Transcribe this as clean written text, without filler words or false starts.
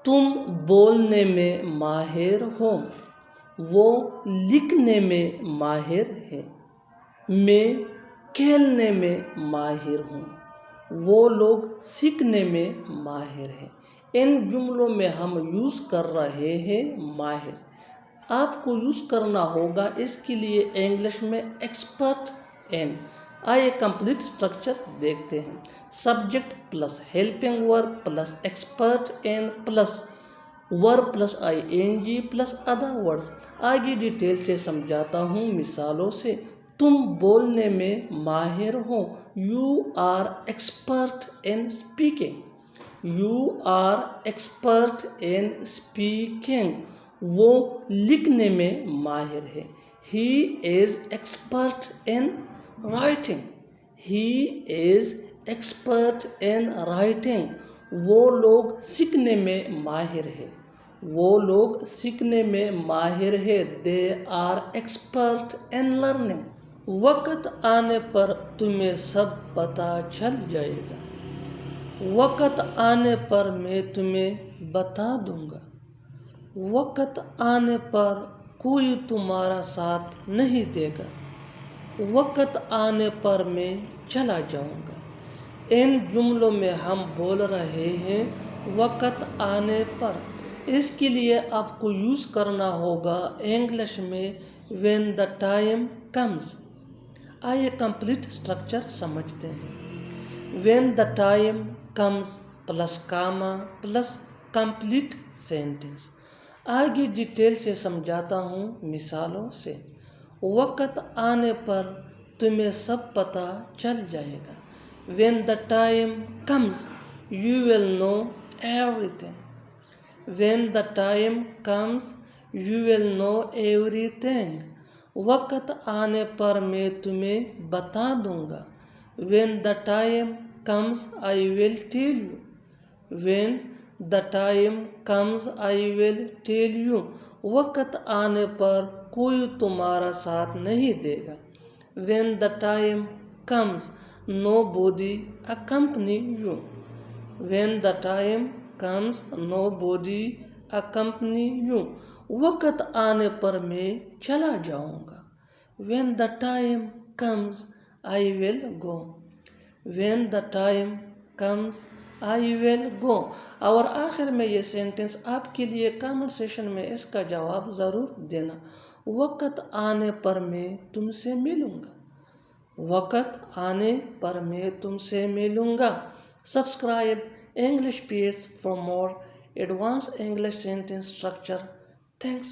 तुम बोलने में माहिर हो, वो लिखने में माहिर है। मैं खेलने में माहिर हूँ, वो लोग सीखने में माहिर हैं। इन जुमलों में हम यूज़ कर रहे हैं माहिर। आपको यूज़ करना होगा, इसके लिए इंग्लिश में एक्सपर्ट एन। आइए कंप्लीट स्ट्रक्चर देखते हैं। Subject plus helping verb plus expert in plus verb plus ING plus other words. आगे डिटेल से समझाता हूँ मिसालों से। तुम बोलने में माहिर हो, you are expert in speaking. You are expert in speaking. वो लिखने में माहिर है। He is expert in writing. He is expert in writing. वो लोग सीखने में माहिर है। वो लोग सीखने में माहिर है। They are expert in learning. वक्त आने पर तुम्हें सब पता चल जाएगा। वक्त आने पर मैं तुम्हें बता दूंगा। वक्त आने पर कोई तुम्हारा साथ नहीं देगा। वक्त आने पर मैं चला जाऊंगा। इन जुमलों में हम बोल रहे हैं वक्त आने पर। इसके लिए आपको यूज़ करना होगा इंग्लिश में व्हेन द टाइम कम्स। आइए कंप्लीट स्ट्रक्चर समझते हैं। When the time comes plus comma plus complete sentence. आगे डिटेल से समझाता हूँ मिसालों से। वक्त आने पर तुम्हें सब पता चल जाएगा। When the time comes you will know everything. When the time comes you will know everything. वक्त आने पर मैं तुम्हें बता दूंगा। When the time comes I will tell you. When the time comes I will tell you. वक्त आने पर कोई तुम्हारा साथ नहीं देगा। When the time comes nobody accompany you. When the time comes nobody accompany you. वक्त आने पर मैं चला जाऊंगा। When the time comes I will go. When the time comes I will go. और आखिर में ये सेंटेंस आपके लिए कमेंट सेशन में इसका जवाब ज़रूर देना। वक्त आने पर मैं तुमसे मिलूँगा। वक्त आने पर मैं तुमसे मिलूँगा। Subscribe English Peace for more advanced English sentence structure. Thanks.